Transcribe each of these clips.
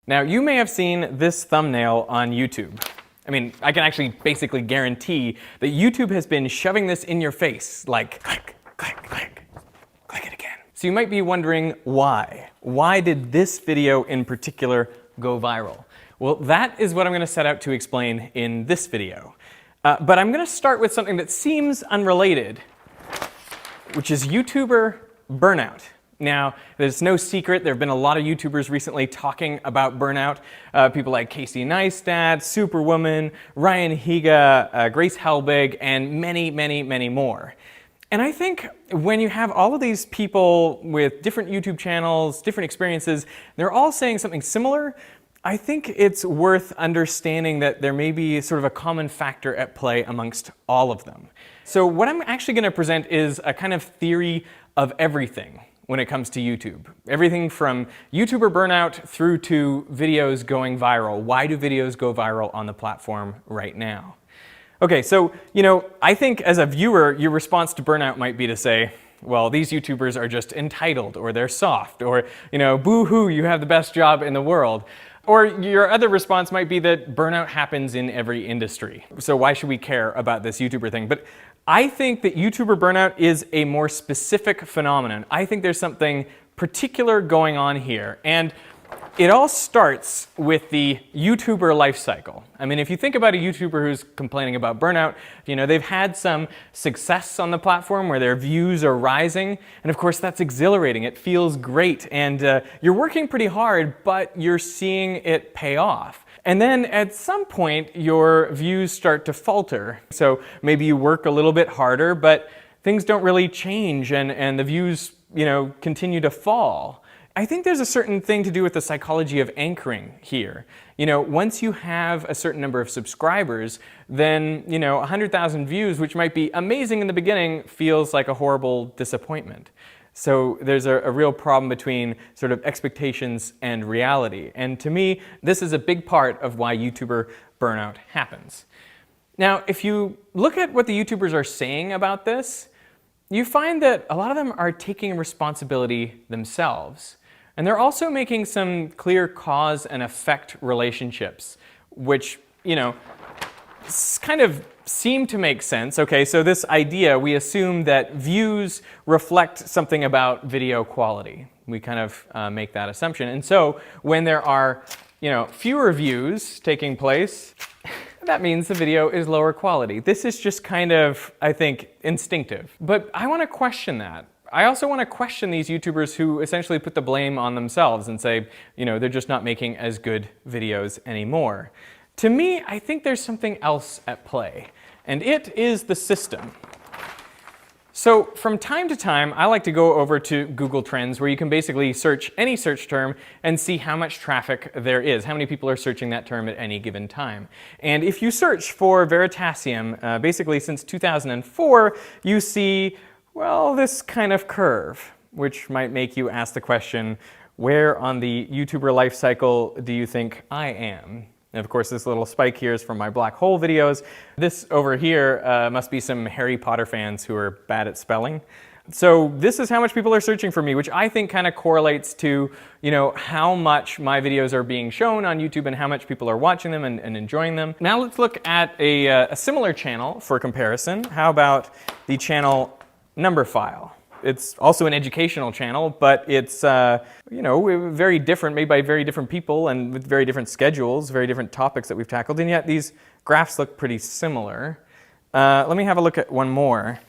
Now, you may have seen this thumbnail on YouTube. I mean, I can actually basically guarantee that YouTube has been shoving this in your face, like, click, click, click, click it again. So you might be wondering why. Why did this video in particular go viral? Well, that is what I'm going to set out to explain in this video. But I'm going to start with something that seems unrelated, which is YouTuber burnout. Now, there's no secret, there have been a lot of YouTubers recently talking about burnout. People like Casey Neistat, Superwoman, Ryan Higa, Grace Helbig, and many, many, many more. And I think when you have all of these people with different YouTube channels, different experiences, they're all saying something similar, I think it's worth understanding that there may be sort of a common factor at play amongst all of them. So what I'm actually going to present is a kind of theory of everything when it comes to YouTube. Everything from YouTuber burnout through to videos going viral. Why do videos go viral on the platform right now? Okay, so, I think as a viewer, your response to burnout might be to say, well, these YouTubers are just entitled, or they're soft, or, boo-hoo, you have the best job in the world. Or your other response might be that burnout happens in every industry. So why should we care about this YouTuber thing? But I think that YouTuber burnout is a more specific phenomenon. I think there's something particular going on here. And it all starts with the YouTuber life cycle. I mean, if you think about a YouTuber who's complaining about burnout, they've had some success on the platform where their views are rising. And of course, that's exhilarating. It feels great. And you're working pretty hard, but you're seeing it pay off. And then at some point, your views start to falter. So maybe you work a little bit harder, but things don't really change and the views, continue to fall. I think there's a certain thing to do with the psychology of anchoring here. Once you have a certain number of subscribers, then, 100,000 views, which might be amazing in the beginning, feels like a horrible disappointment. So there's a real problem between sort of expectations and reality. And to me, this is a big part of why YouTuber burnout happens. Now, if you look at what the YouTubers are saying about this, you find that a lot of them are taking responsibility themselves. And they're also making some clear cause and effect relationships, which, kind of seem to make sense. Okay, so this idea, we assume that views reflect something about video quality. We kind of make that assumption. And so when there are, fewer views taking place, that means the video is lower quality. This is just kind of, I think, instinctive. But I want to question that. I also want to question these YouTubers who essentially put the blame on themselves and say, they're just not making as good videos anymore. To me, I think there's something else at play, and it is the system. So from time to time, I like to go over to Google Trends, where you can basically search any search term and see how much traffic there is, how many people are searching that term at any given time. And if you search for Veritasium, basically since 2004, you see, well, this kind of curve, which might make you ask the question, where on the YouTuber life cycle do you think I am? And of course, this little spike here is from my black hole videos. This over here must be some Harry Potter fans who are bad at spelling. So this is how much people are searching for me, which I think kind of correlates to, how much my videos are being shown on YouTube and how much people are watching them and enjoying them. Now let's look at a similar channel for comparison. How about the channel Numberphile? It's also an educational channel, but it's very different, made by very different people and with very different schedules, very different topics that we've tackled, and yet these graphs look pretty similar. Let me have a look at one more.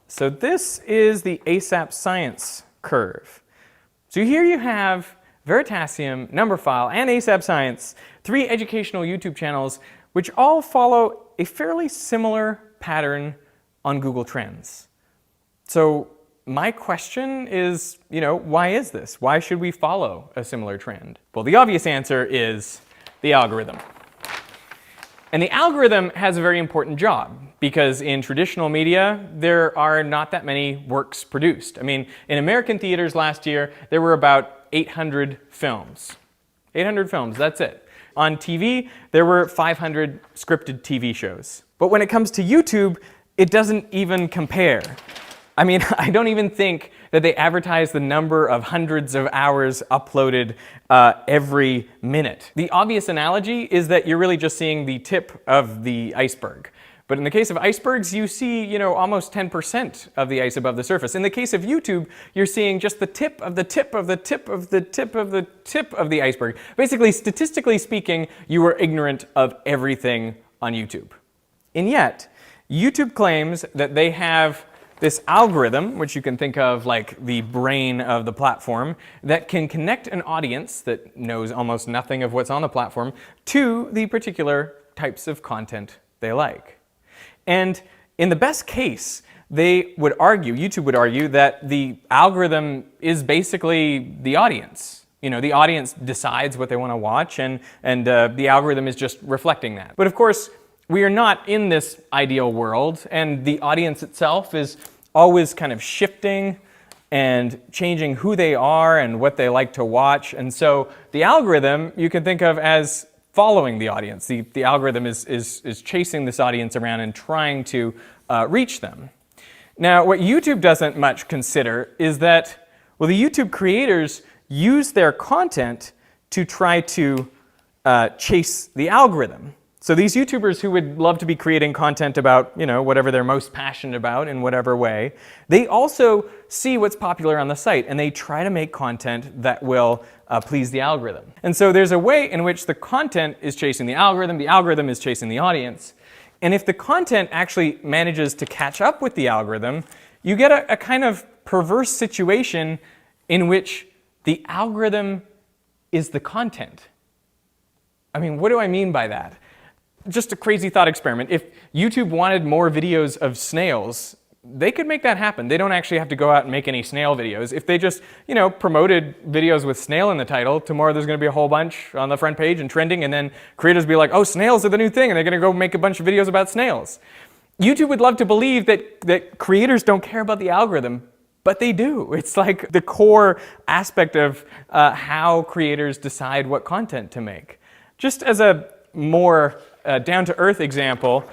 So this is the ASAP Science curve. So here you have Veritasium, Numberphile, and ASAP Science, 3 educational YouTube channels, which all follow a fairly similar pattern on Google Trends. So my question is, why is this? Why should we follow a similar trend? Well, the obvious answer is the algorithm. And the algorithm has a very important job because in traditional media, there are not that many works produced. I mean, in American theaters last year, there were about 800 films. 800 films, that's it. On TV, there were 500 scripted TV shows. But when it comes to YouTube, it doesn't even compare. I mean, I don't even think that they advertise the number of hundreds of hours uploaded every minute. The obvious analogy is that you're really just seeing the tip of the iceberg. But in the case of icebergs, you see, almost 10% of the ice above the surface. In the case of YouTube, you're seeing just the tip of the tip of the tip of the tip of the tip of the iceberg. Basically, statistically speaking, you are ignorant of everything on YouTube. And yet, YouTube claims that they have this algorithm, which you can think of like the brain of the platform, that can connect an audience that knows almost nothing of what's on the platform to the particular types of content they like. And in the best case, they would argue, YouTube would argue, that the algorithm is basically the audience. The audience decides what they want to watch, and the algorithm is just reflecting that. But of course, we are not in this ideal world, and the audience itself is always kind of shifting and changing who they are and what they like to watch. And so the algorithm you can think of as following the audience. The algorithm is chasing this audience around and trying to reach them. Now, what YouTube doesn't much consider is that, well, the YouTube creators use their content to try to chase the algorithm. So these YouTubers who would love to be creating content about, whatever they're most passionate about in whatever way, they also see what's popular on the site, and they try to make content that will please the algorithm. And so there's a way in which the content is chasing the algorithm is chasing the audience. And if the content actually manages to catch up with the algorithm, you get a kind of perverse situation in which the algorithm is the content. I mean, what do I mean by that? Just a crazy thought experiment. If YouTube wanted more videos of snails, they could make that happen. They don't actually have to go out and make any snail videos. If they just, promoted videos with snail in the title, tomorrow there's going to be a whole bunch on the front page and trending, and then creators be like, oh, snails are the new thing, and they're going to go make a bunch of videos about snails. YouTube would love to believe that creators don't care about the algorithm, but they do. It's like the core aspect of how creators decide what content to make. Just as a more down-to-earth example,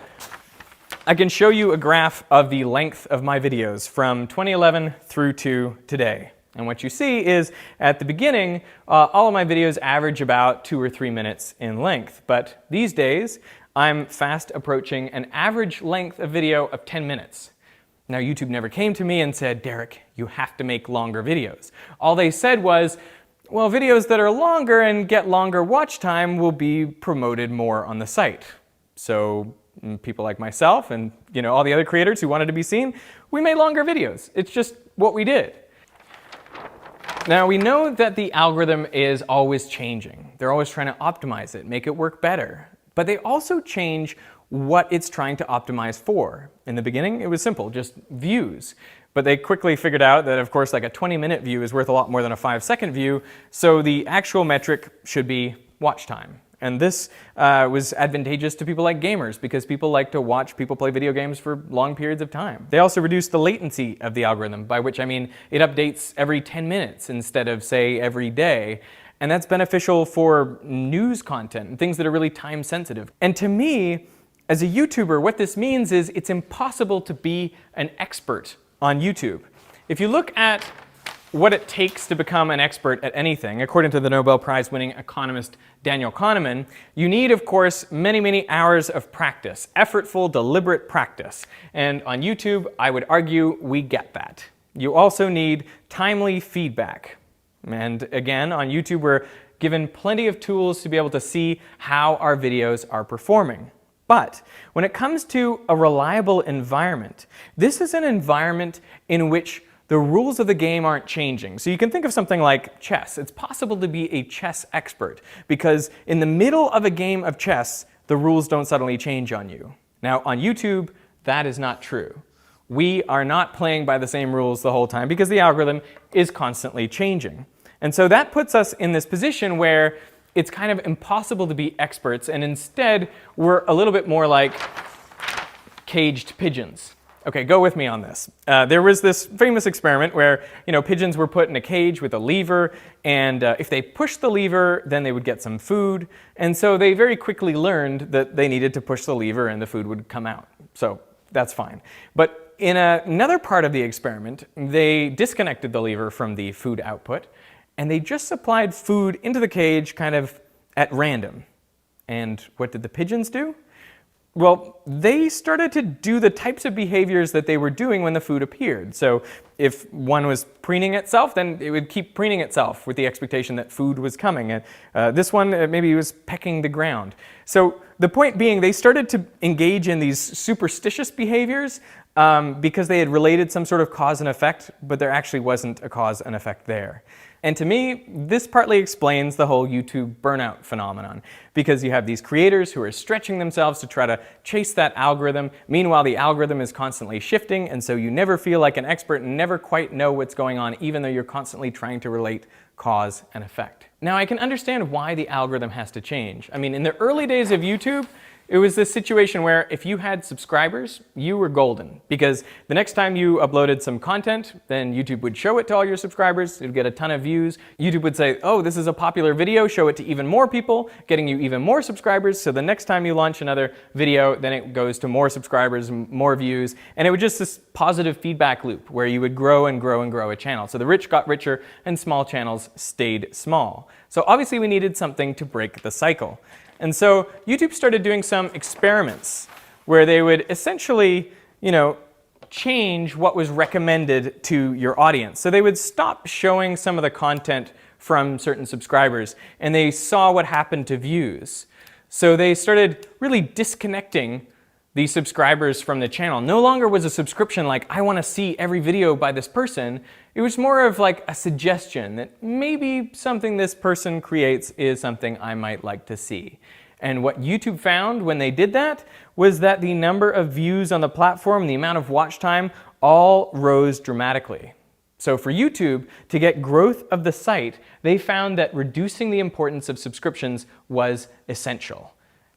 I can show you a graph of the length of my videos from 2011 through to today. And what you see is, at the beginning, all of my videos average about 2 or 3 minutes in length. But these days, I'm fast approaching an average length of video of 10 minutes. Now, YouTube never came to me and said, Derek, you have to make longer videos. All they said was, well, videos that are longer and get longer watch time will be promoted more on the site. So people like myself and all the other creators who wanted to be seen, we made longer videos. It's just what we did. Now, we know that the algorithm is always changing. They're always trying to optimize it, make it work better. But they also change what it's trying to optimize for. In the beginning, it was simple, just views. But they quickly figured out that, of course, like a 20-minute view is worth a lot more than a 5-second view, so the actual metric should be watch time. And this was advantageous to people like gamers, because people like to watch people play video games for long periods of time. They also reduced the latency of the algorithm, by which I mean it updates every 10 minutes instead of, say, every day. And that's beneficial for news content and things that are really time sensitive. And to me, as a YouTuber, what this means is it's impossible to be an expert on YouTube. If you look at what it takes to become an expert at anything, according to the Nobel Prize-winning economist Daniel Kahneman, you need, of course, many, many hours of practice, effortful, deliberate practice. And on YouTube, I would argue we get that. You also need timely feedback. And again, on YouTube, we're given plenty of tools to be able to see how our videos are performing. But when it comes to a reliable environment, this is an environment in which the rules of the game aren't changing. So you can think of something like chess. It's possible to be a chess expert because in the middle of a game of chess, the rules don't suddenly change on you. Now, on YouTube, that is not true. We are not playing by the same rules the whole time because the algorithm is constantly changing. And so that puts us in this position where it's kind of impossible to be experts, and instead we're a little bit more like caged pigeons. Okay, go with me on this. There was this famous experiment where pigeons were put in a cage with a lever, and if they pushed the lever, then they would get some food. And so they very quickly learned that they needed to push the lever and the food would come out. So that's fine. But in another part of the experiment, they disconnected the lever from the food output, and they just supplied food into the cage kind of at random. And what did the pigeons do? Well, they started to do the types of behaviors that they were doing when the food appeared. So if one was preening itself, then it would keep preening itself with the expectation that food was coming. And this one, maybe was pecking the ground. So the point being, they started to engage in these superstitious behaviors because they had related some sort of cause and effect, but there actually wasn't a cause and effect there. And to me, this partly explains the whole YouTube burnout phenomenon, because you have these creators who are stretching themselves to try to chase that algorithm. Meanwhile, the algorithm is constantly shifting, and so you never feel like an expert and never quite know what's going on, even though you're constantly trying to relate cause and effect. Now, I can understand why the algorithm has to change. I mean, in the early days of YouTube, it was this situation where if you had subscribers, you were golden, because the next time you uploaded some content, then YouTube would show it to all your subscribers, it would get a ton of views. YouTube would say, oh, this is a popular video, show it to even more people, getting you even more subscribers, so the next time you launch another video, then it goes to more subscribers, more views, and it was just this positive feedback loop where you would grow and grow and grow a channel. So the rich got richer and small channels stayed small. So obviously we needed something to break the cycle. And so YouTube started doing some experiments where they would essentially, change what was recommended to your audience. So they would stop showing some of the content from certain subscribers, and they saw what happened to views. So they started really disconnecting the subscribers from the channel. No longer was a subscription like, I want to see every video by this person. It was more of like a suggestion that maybe something this person creates is something I might like to see. And what YouTube found when they did that was that the number of views on the platform, the amount of watch time, all rose dramatically. So for YouTube, to get growth of the site, they found that reducing the importance of subscriptions was essential.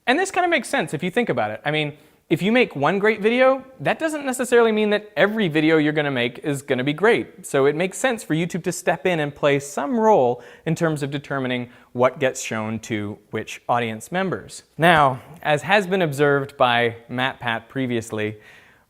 And this kind of makes sense if you think about it. I mean, if you make one great video, that doesn't necessarily mean that every video you're going to make is going to be great. So it makes sense for YouTube to step in and play some role in terms of determining what gets shown to which audience members. Now, as has been observed by MatPat previously,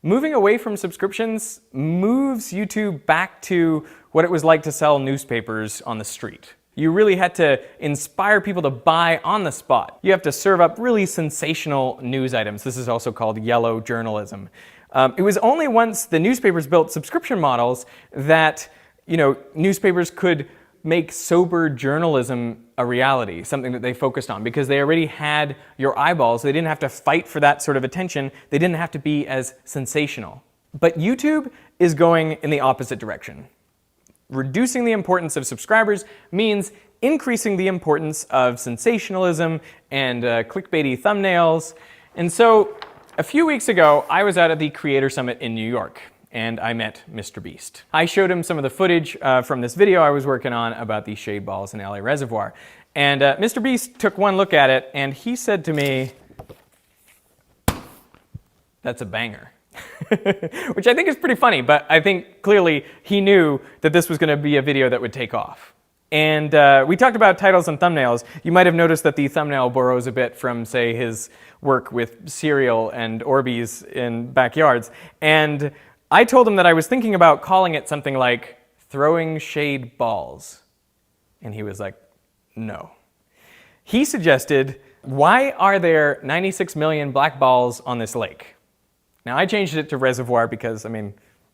moving away from subscriptions moves YouTube back to what it was like to sell newspapers on the street. You really had to inspire people to buy on the spot. You have to serve up really sensational news items. This is also called yellow journalism. It was only once the newspapers built subscription models that newspapers could make sober journalism a reality, something that they focused on, because they already had your eyeballs. They didn't have to fight for that sort of attention. They didn't have to be as sensational. But YouTube is going in the opposite direction. Reducing the importance of subscribers means increasing the importance of sensationalism and clickbaity thumbnails. And so a few weeks ago, I was out at the Creator Summit in New York, and I met Mr. Beast. I showed him some of the footage from this video I was working on about the shade balls in LA Reservoir. And Mr. Beast took one look at it, and he said to me, "That's a banger." Which I think is pretty funny, but I think clearly he knew that this was going to be a video that would take off. And we talked about titles and thumbnails. You might have noticed that the thumbnail borrows a bit from, say, his work with cereal and Orbeez in backyards. And I told him that I was thinking about calling it something like Throwing Shade Balls. And he was like, no. He suggested, why are there 96 million black balls on this lake? Now, I changed it to reservoir because,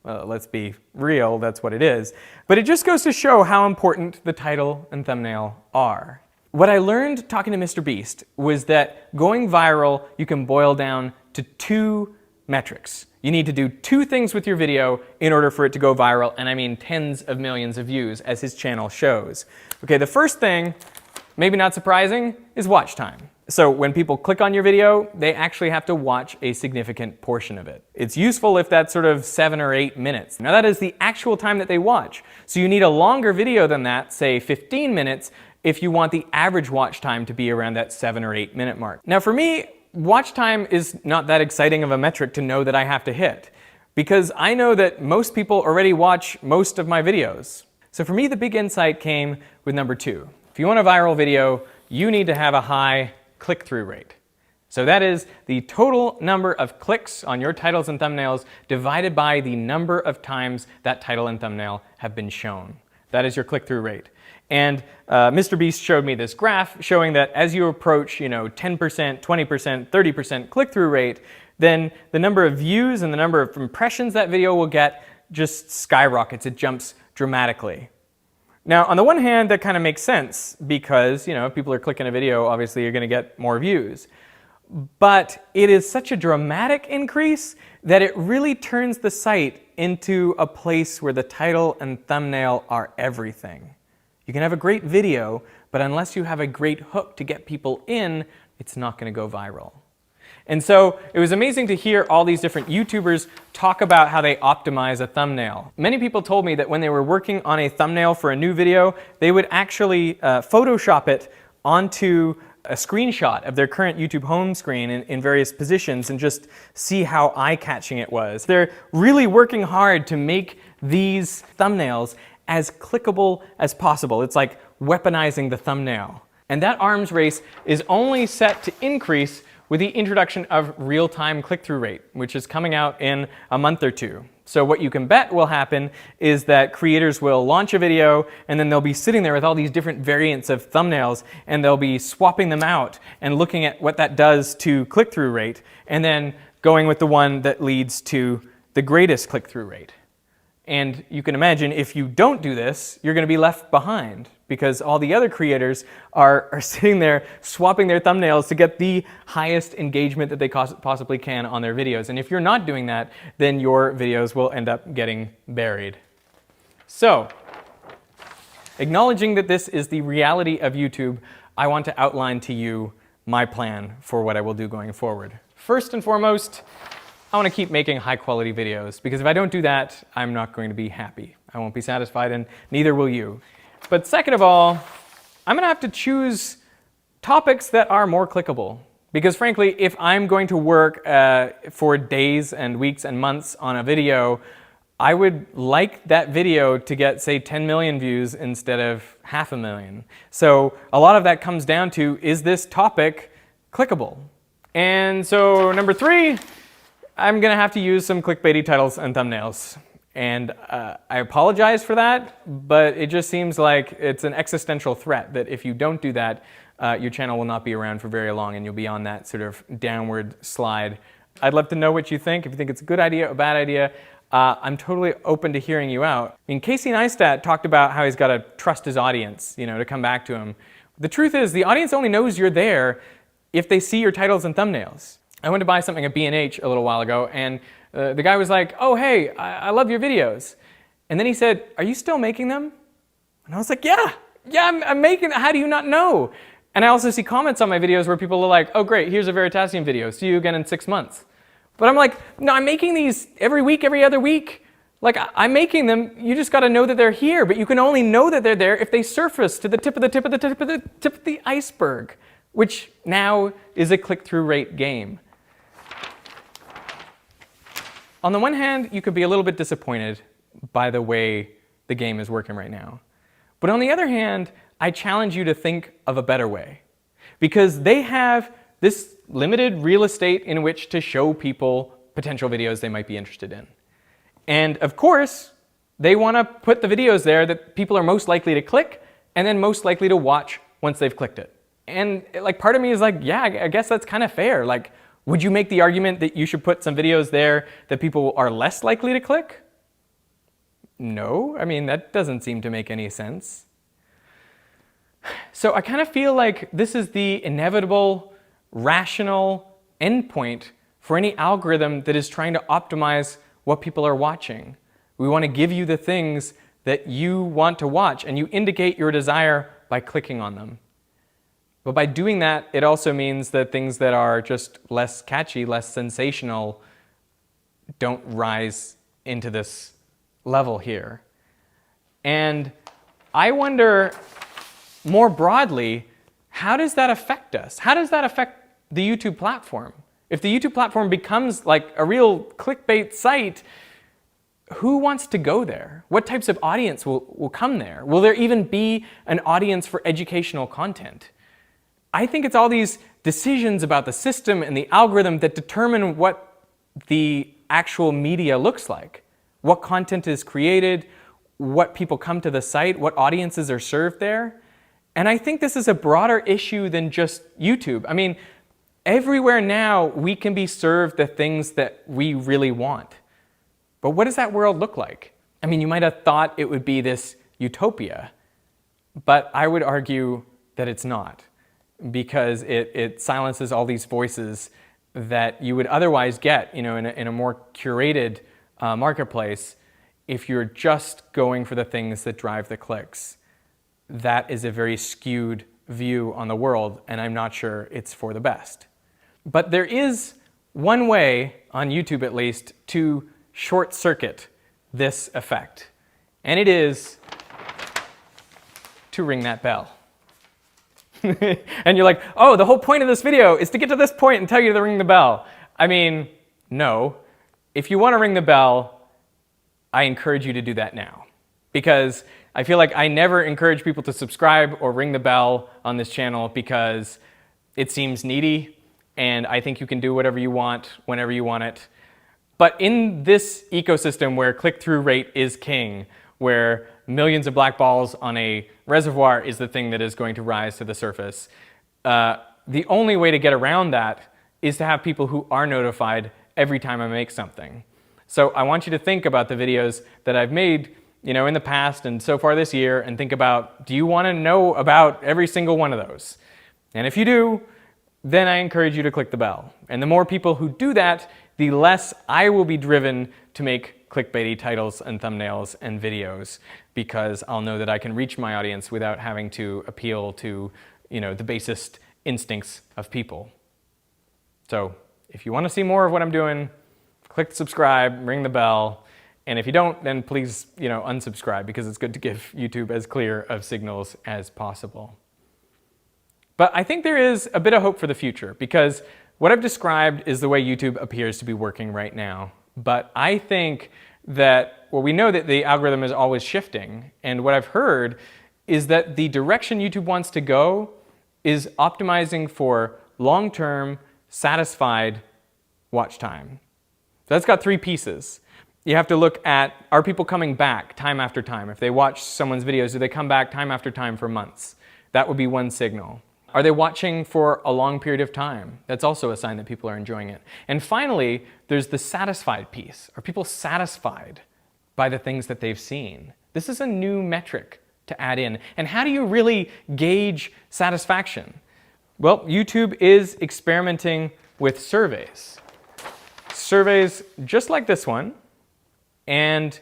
let's be real, that's what it is. But it just goes to show how important the title and thumbnail are. What I learned talking to Mr. Beast was that going viral, you can boil down to two metrics. You need to do two things with your video in order for it to go viral, and I mean tens of millions of views, as his channel shows. Okay, the first thing, maybe not surprising, is watch time. So when people click on your video, they actually have to watch a significant portion of it. It's useful if that's sort of 7 or 8 minutes. Now that is the actual time that they watch. So you need a longer video than that, say 15 minutes, if you want the average watch time to be around that 7 or 8 minute mark. Now for me, watch time is not that exciting of a metric to know that I have to hit, because I know that most people already watch most of my videos. So for me, the big insight came with number 2. If you want a viral video, you need to have a high click-through rate. So that is the total number of clicks on your titles and thumbnails divided by the number of times that title and thumbnail have been shown. That is your click-through rate. And Mr. Beast showed me this graph showing that as you approach, 10%, 20%, 30% click-through rate, then the number of views and the number of impressions that video will get just skyrockets. It jumps dramatically. Now, on the one hand, that kind of makes sense because, if people are clicking a video, obviously you're going to get more views. But it is such a dramatic increase that it really turns the site into a place where the title and thumbnail are everything. You can have a great video, but unless you have a great hook to get people in, it's not going to go viral. And so it was amazing to hear all these different YouTubers talk about how they optimize a thumbnail. Many people told me that when they were working on a thumbnail for a new video, they would actually Photoshop it onto a screenshot of their current YouTube home screen in various positions and just see how eye-catching it was. They're really working hard to make these thumbnails as clickable as possible. It's like weaponizing the thumbnail. And that arms race is only set to increase with the introduction of real-time click-through rate, which is coming out in a month or two. So what you can bet will happen is that creators will launch a video and then they'll be sitting there with all these different variants of thumbnails and they'll be swapping them out and looking at what that does to click-through rate and then going with the one that leads to the greatest click-through rate. And you can imagine if you don't do this, you're going to be left behind because all the other creators are sitting there swapping their thumbnails to get the highest engagement that they possibly can on their videos. And if you're not doing that, then your videos will end up getting buried. So, acknowledging that this is the reality of YouTube, I want to outline to you my plan for what I will do going forward. First and foremost, I want to keep making high-quality videos, because if I don't do that, I'm not going to be happy. I won't be satisfied, and neither will you. But second of all, I'm going to have to choose topics that are more clickable. Because frankly, if I'm going to work for days and weeks and months on a video, I would like that video to get, say, 10 million views instead of 500,000. So a lot of that comes down to, is this topic clickable? And so number 3, I'm going to have to use some clickbaity titles and thumbnails. And I apologize for that, but it just seems like it's an existential threat that if you don't do that, your channel will not be around for very long and you'll be on that sort of downward slide. I'd love to know what you think. If you think it's a good idea or a bad idea, I'm totally open to hearing you out. I mean, Casey Neistat talked about how he's got to trust his audience, to come back to him. The truth is, the audience only knows you're there if they see your titles and thumbnails. I went to buy something at B&H a little while ago, and the guy was like, "Oh, hey, I love your videos." And then he said, "Are you still making them?" And I was like, yeah, I'm making them. How do you not know? And I also see comments on my videos where people are like, "Oh, great, here's a Veritasium video. See you again in 6 months." But I'm like, no, I'm making these every week, every other week. Like, I'm making them. You just got to know that they're here. But you can only know that they're there if they surface to the tip of the tip of the tip of the tip of the iceberg, which now is a click-through rate game. On the one hand, you could be a little bit disappointed by the way the game is working right now. But on the other hand, I challenge you to think of a better way. Because they have this limited real estate in which to show people potential videos they might be interested in. And of course, they want to put the videos there that people are most likely to click and then most likely to watch once they've clicked it. And like, part of me is like, yeah, I guess that's kind of fair. Like, would you make the argument that you should put some videos there that people are less likely to click? No, I mean, that doesn't seem to make any sense. So I kind of feel like this is the inevitable, rational endpoint for any algorithm that is trying to optimize what people are watching. We want to give you the things that you want to watch, and you indicate your desire by clicking on them. But by doing that, it also means that things that are just less catchy, less sensational, don't rise into this level here. And I wonder, more broadly, how does that affect us? How does that affect the YouTube platform? If the YouTube platform becomes like a real clickbait site, who wants to go there? What types of audience will come there? Will there even be an audience for educational content? I think it's all these decisions about the system and the algorithm that determine what the actual media looks like, what content is created, what people come to the site, what audiences are served there. And I think this is a broader issue than just YouTube. I mean, everywhere now we can be served the things that we really want. But what does that world look like? I mean, you might have thought it would be this utopia, but I would argue that it's not, because it silences all these voices that you would otherwise get, in a more curated marketplace if you're just going for the things that drive the clicks. That is a very skewed view on the world, and I'm not sure it's for the best. But there is one way, on YouTube at least, to short circuit this effect, and it is to ring that bell. And you're like, oh, the whole point of this video is to get to this point and tell you to ring the bell. I mean, no. If you want to ring the bell, I encourage you to do that now, because I feel like I never encourage people to subscribe or ring the bell on this channel because it seems needy, and I think you can do whatever you want whenever you want it. But in this ecosystem where click-through rate is king, where millions of black balls on a reservoir is the thing that is going to rise to the surface, the only way to get around that is to have people who are notified every time I make something. So I want you to think about the videos that I've made, in the past and so far this year, and think about, do you want to know about every single one of those? And if you do, then I encourage you to click the bell. And the more people who do that, the less I will be driven to make clickbaity titles and thumbnails and videos, because I'll know that I can reach my audience without having to appeal to, the basest instincts of people. So if you want to see more of what I'm doing, click subscribe, ring the bell, and if you don't, then please, unsubscribe, because it's good to give YouTube as clear of signals as possible. But I think there is a bit of hope for the future, because what I've described is the way YouTube appears to be working right now. But I think that, we know that the algorithm is always shifting, and what I've heard is that the direction YouTube wants to go is optimizing for long-term, satisfied watch time. So that's got three pieces. You have to look at, are people coming back time after time? If they watch someone's videos, do they come back time after time for months? That would be one signal. Are they watching for a long period of time? That's also a sign that people are enjoying it. And finally, there's the satisfied piece. Are people satisfied by the things that they've seen? This is a new metric to add in. And how do you really gauge satisfaction? Well, YouTube is experimenting with surveys. Surveys just like this one, and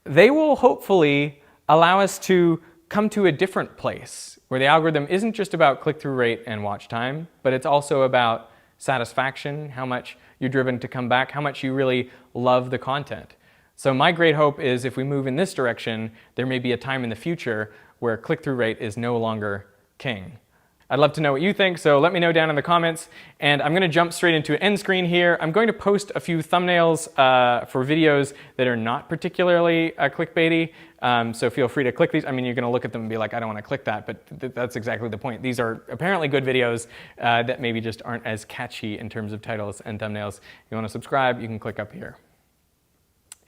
they will hopefully allow us to come to a different place where the algorithm isn't just about click-through rate and watch time, but it's also about satisfaction, how much you're driven to come back, how much you really love the content. So my great hope is if we move in this direction, there may be a time in the future where click-through rate is no longer king. I'd love to know what you think, so let me know down in the comments. And I'm going to jump straight into an end screen here. I'm going to post a few thumbnails for videos that are not particularly clickbaity. So feel free to click these. I mean, you're going to look at them and be like, I don't want to click that, but that's exactly the point. These are apparently good videos that maybe just aren't as catchy in terms of titles and thumbnails. If you want to subscribe, you can click up here.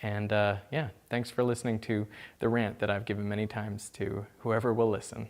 And yeah, thanks for listening to the rant that I've given many times to whoever will listen.